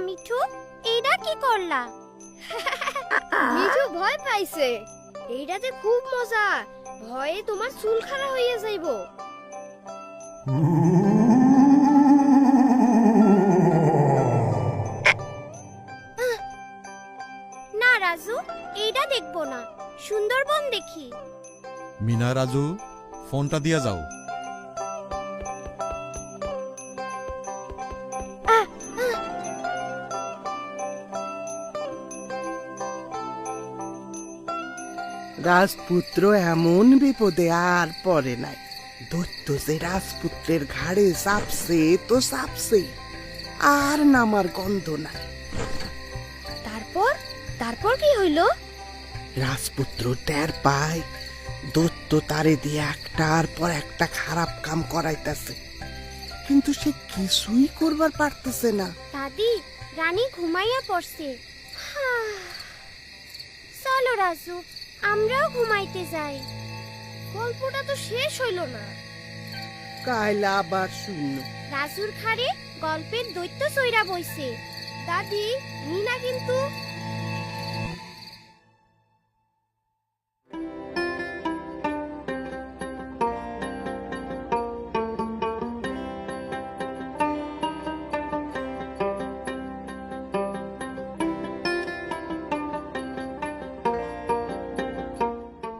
মিঠু, এইটা কি করলা? মিঠু ভয় পাইছে। এইটাতে খুব মজা, ভয়ে তোমার চুল খাড়া হইয়া যাইব। না রাজু, এইটা দেখবো না, সুন্দরবন দেখি। মিনা, রাজু, ফোনটা দিয়া যাও। রাজপুত্র এমন বিপদে আর পড়ে নাই। দৈত্য যে রাজপুত্রের ঘাড়ে চাপছে তো চাপছে, আর নামার গন্ধ নাই। তারপর তারপর কি হইলো? রাজপুত্র টের পায় দৈত্য তারে দিয়ে একটার পর একটা খারাপ কাম করাইতেছে, কিন্তু সে কিছুই করবার পারতেছে না। দাদি, রানী ঘুমাইয়া পড়ছে। চলো রাজু, আমরাও ঘুমাইতে যাই। গল্পটা তো শেষ হইল না। কাইলা আবার শূন্য। রাজুর ঘাড়ে গল্পের দৈত্য চৈরা বইছে। দাদি, মিনা কিন্তু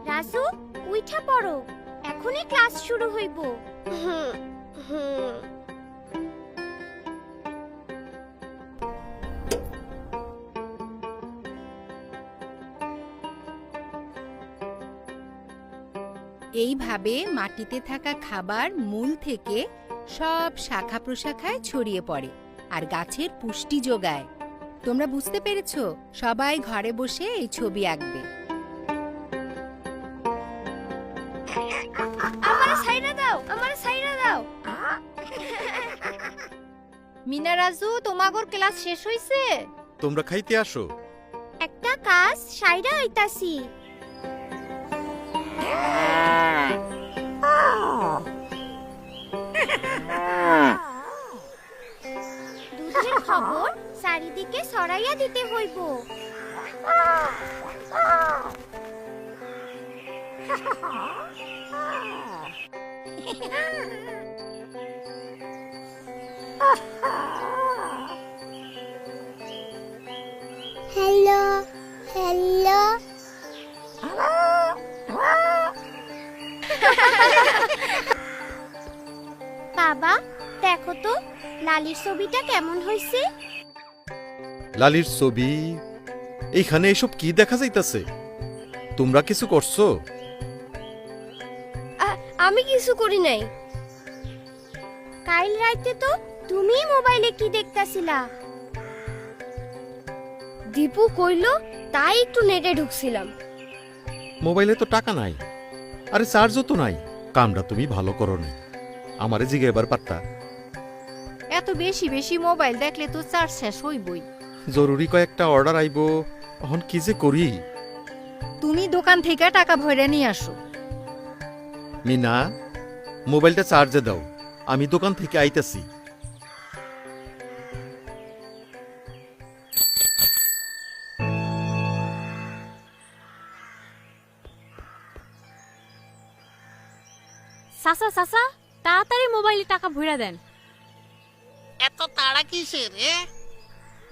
রাজু, উইঠা পড়ো, এখনই ক্লাস শুরু হইব। এইভাবে মাটিতে থাকা খাবার মূল থেকে সব শাখা প্রশাখায় ছড়িয়ে পড়ে আর গাছের পুষ্টি যোগায়। তোমরা বুঝতে পেরেছো? সবাই ঘরে বসে এই ছবি আঁকবে। আমারে ছাইরা দাও, আমারে ছাইরা দাও। মিনা, রাজু, তোমাগোর ক্লাস শেষ হইছে? তোমরা খাইতে আসো। একটা কাজ সাইরা হইতাছি। দুধের খবর চারিদিকে ছড়াইয়া দিতে হইব। হ্যালো হ্যালো, বাবা দেখো তো লালির ছবিটা কেমন হইছে। লালির ছবি? এইখানে এসব কি দেখা যাইতাছে? তোমরা কিছু করছো? আমি কিছু করি নাই। কাল রাইতে তো তুমি মোবাইলে কি দেখতাছিলা? দীপু কইলো, তাই একটু নেটে ঢুকছিলাম। মোবাইলে তো টাকা নাই, আরে চার্জও তো নাই। কামটা তুমি ভালো করো নি, আমারে জিগে এবার পারতা। এত বেশি বেশি মোবাইল দেখলে তো চার্জ শেষ হইবই। জরুরি কয়েকটা অর্ডার আইব, এখন কি যে করি। তুমি দোকান থেকে টাকা ভরে নিয়ে আসো। মিনা, মোবাইলটা চার্জে দাও, আমি দোকান থেকে আইতাছি। চাচা চাচা, তাড়াতাড়ি মোবাইলে টাকা ভরে দেন। এত তাড়া কিসের রে?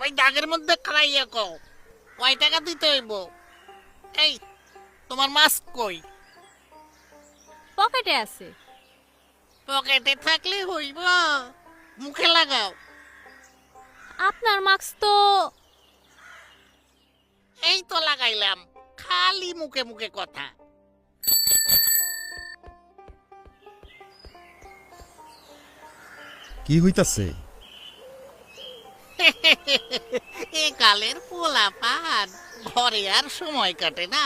ওই দাগের মধ্যে খাইয়া কও কয় টাকা দিতে হইব। এই তোমার মাস্ক কই? পকেটে আছে। পকেটে থাকলে হইব, মুখে লাগাও। আপনার মাস্ক তো এই তো লাগাইলাম, খালি মুখে মুখে কথা। কি হইতাছে? এ কালের পোলাপান ঘরে আর সময় কাটে না,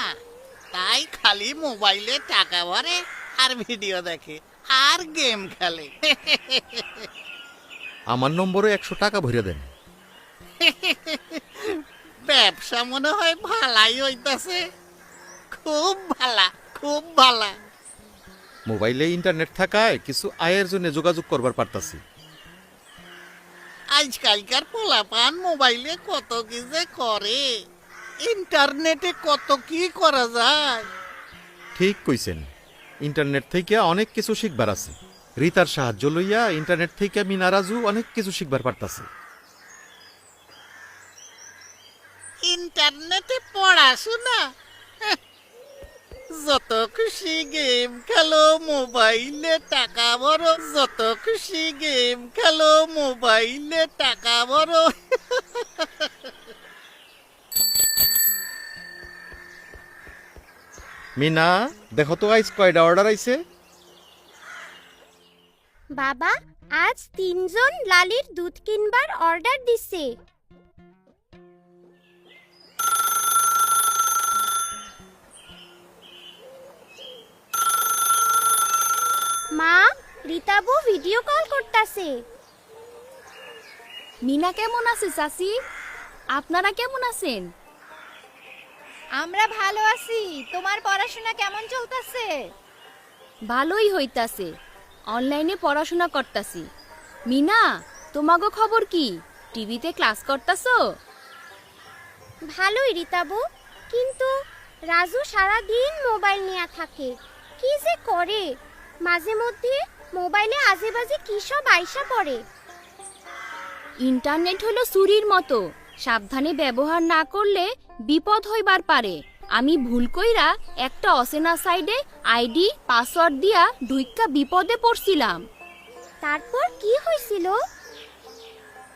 তাই খালি মোবাইলে টাকা ভরে আর ভিডিও দেখে আর গেম খেলে। আমার নম্বরে 100 টাকা ভরে দেন। ব্যবসা মনে হয় ভালাই হইতাছে। খুব ভালা, খুব ভালা। মোবাইলে ইন্টারনেট থাকায় কিছু আয়ের জন্য যোগাযোগ করবার পারতাছি। আজকালকার পোলাপান মোবাইলে কত কি যে করে, ইন্টারনেটে কত কি করা যায়। ঠিক কইছেন, ইন্টারনেট থেকে অনেক কিছু শিখবার আছে। রিতার সাহায্য লইয়া ইন্টারনেট থেকে মিনা রাজু অনেক কিছু শিখবার পারতাছে। ইন্টারনেটে পড়াশোনা, হ্যাঁ, যত খুশি গেম খেলো মোবাইলে টাকা ভরো, যত খুশি গেম খেলো মোবাইলে টাকা ভরো। মিনা, দেখো তো আইস কয়টা অর্ডার আইছে। বাবা, আজ 3 জন লালির দুধ কিনবার অর্ডার দিছে। মা, রিতাবু ভিডিও কল করতাছে। মিনা কেমন আছে চাচি? আপনারা কেমন আছেন? আমরা ভালো আছি। তোমার পড়াশোনা কেমন চলতেছে? ভালোই হইতাছে, অনলাইনে পড়াশোনা করতাছি। মিনা, তোমাগো খবর কি? টিভিতে ক্লাস করতাছো? ভালোই রিতাবু, কিন্তু রাজু সারা দিন মোবাইল নিয়ে থাকে। কি যে করে, মাঝে মধ্যে মোবাইলে আজেবাজে কি সব আইসা পড়ে। ইন্টারনেট হলো চুরির মতো, সাবধানে ব্যবহার না করলে বিপদ হইবার পারে। আমি ভুল কইরা একটা অচেনা সাইডে আইডি পাসওয়ার্ড দিয়া ঢুইক্কা বিপদে পড়ছিলাম। তারপর কি হয়েছিল?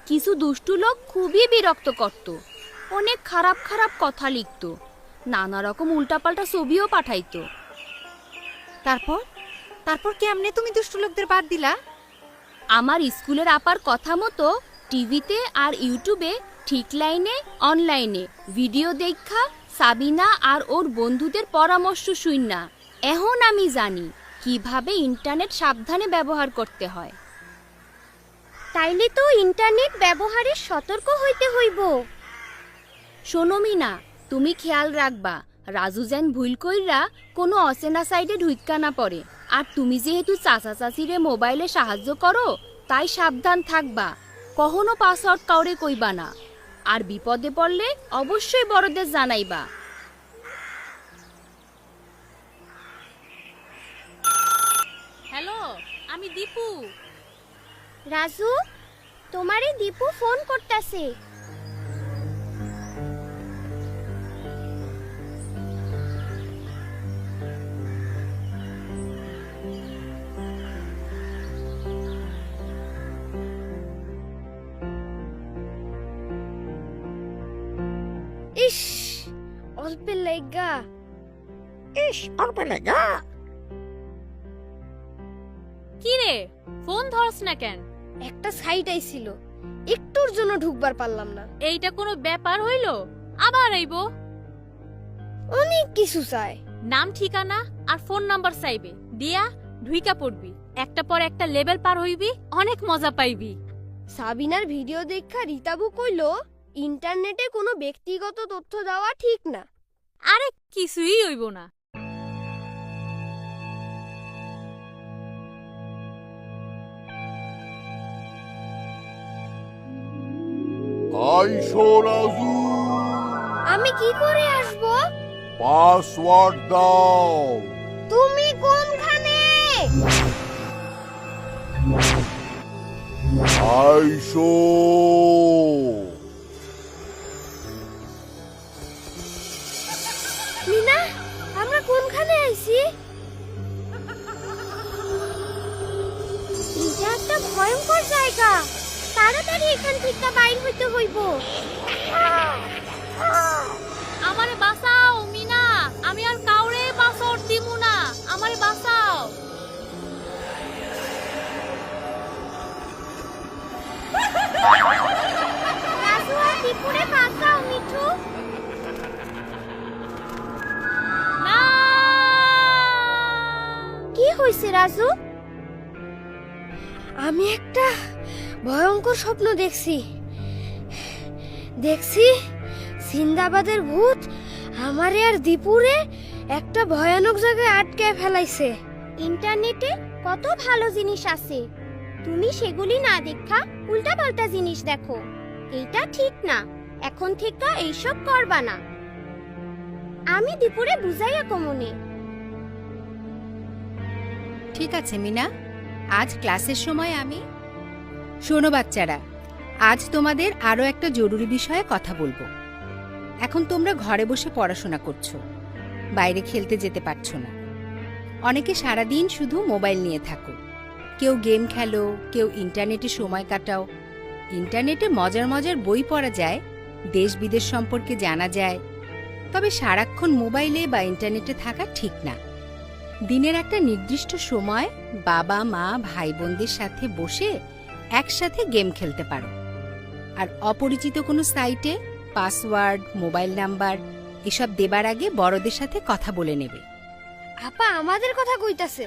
কিছু দুষ্টু লোক খুবই বিরক্ত করত, অনেক খারাপ খারাপ কথা লিখত, নানা রকম উল্টাপাল্টা ছবিও পাঠাইতো। তারপর তারপর কেমনে তুমি দুষ্ট লোকদের বাদ দিলা? আমার স্কুলের আপার কথা মতো টিভিতে আর ইউটিউবে ঠিক লাইনে অনলাইনে ভিডিও দেখা সাবিনা আর ওর বন্ধুদের পরামর্শ শুইনা এখন আমি জানি কিভাবে ইন্টারনেট সাবধানে ব্যবহার করতে হয়। তাইলে তো ইন্টারনেট ব্যবহারে সতর্ক হইতে হইব। শোনো মিনা, তুমি খেয়াল রাখবা রাজু যেন ভুল কইরা কোনো অচেনা সাইডে ঢুইক্কা না পড়ে। আর তুমি যেহেতু চাচা চাচিরে মোবাইলে সাহায্য করো, তাই সাবধান থাকবা, কখনো পাসওয়ার্ড কাউরে কইবা না। আর বিপদে পড়লে অবশ্যই বড়দের জানাইবা। হ্যালো, আমি দীপু। রাজু, তোমারে দীপু ফোন করতাছে। ইস, অল্পের লাইগা। কি রে, ফোন ধরস না কেন? একটা সাইট আইছিল, একটুর জন্য ঢুকবার পারলাম না। এইটা কোনো ব্যাপার হইল? আবার আইবো? অনেক কিছু চাই, নাম ঠিকানা আর ফোন নাম্বার চাইবে, দিয়া ঢুইকা পড়বি, একটা পর একটা লেভেল পার হইবি, অনেক মজা পাইবি। সাবিনার ভিডিও দেখা রিতাবু কইলো ইন্টারনেটে কোনো ব্যক্তিগত তথ্য দেওয়া ঠিক না। আরে কিছুই হইব না। আইসো রাজু, আমি কি করে আসবো? পাসওয়ার্ড দাও। তুমি কোনখানে? আইসো। মিনা, আমরা কোনখানে আইছি? এটা একটা ভয়ঙ্কর জায়গা, তাড়াতাড়ি এখান থেকে বাইর হইতে হইব। আমারে বাঁচাও মিনা, আমি আর কাউরে পাসওয়ার্ড দিমু না, আমারে বাঁচাও। রাজু আর দীপুরে বাঁচাও মিঠু। না, কি হইছে রাজু? আমি একটা ভয়ঙ্কর স্বপ্ন দেখছি। সিন্দাবাদের ভূত আমারে আর দীপুরে একটা ভয়ানক জায়গায় আটকে ফেলাইছে। ইন্টারনেটে কত ভালো জিনিস আছে, তুমি সেগুলি না দেখা উল্টাপাল্টা জিনিস দেখো। এইটা ঠিক না, এখন থেকে এইসব করবা না। আমি দুপুরে বুঝাইয়া কমনে। ঠিক আছে মিনা, আজ ক্লাসের সময় আমি শোনো বাচ্চারা, আজ তোমাদের আরও একটা জরুরি বিষয়ে কথা বলবো। এখন তোমরা ঘরে বসে পড়াশোনা করছো, বাইরে খেলতে যেতে পারছো না। অনেকে সারাদিন শুধু মোবাইল নিয়ে থাকো, কেউ গেম খেলো, কেউ ইন্টারনেটে সময় কাটাও। ইন্টারনেটে মজার মজার বই পড়া যায়, দেশ বিদেশ সম্পর্কে জানা যায়, তবে সারাক্ষণ মোবাইলে বা ইন্টারনেটে থাকা ঠিক না। দিনের একটা নির্দিষ্ট সময় বাবা মা ভাই বোনদের সাথে বসে একসাথে গেম খেলতে পারো। আর অপরিচিত কোনো সাইটে পাসওয়ার্ড, মোবাইল নাম্বার এসব দেবার আগে বড়দের সাথে কথা বলে নেবে। আপা আমাদের কথা কইতাছে।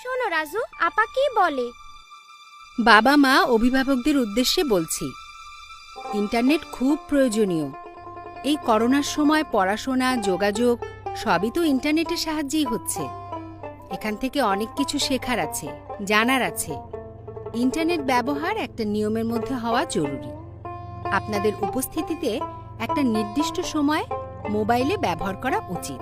শোনো রাজু, আপা কি বলে? বাবা মা অভিভাবকদের উদ্দেশ্যে বলছি, ইন্টারনেট খুব প্রয়োজনীয়। এই করোনার সময় পড়াশোনা, যোগাযোগ সবই তো ইন্টারনেটের সাহায্যেই হচ্ছে। এখান থেকে অনেক কিছু শেখার আছে, জানার আছে। ইন্টারনেট ব্যবহার একটা নিয়মের মধ্যে হওয়া জরুরি। আপনাদের উপস্থিতিতে একটা নির্দিষ্ট সময় মোবাইলে ব্যবহার করা উচিত।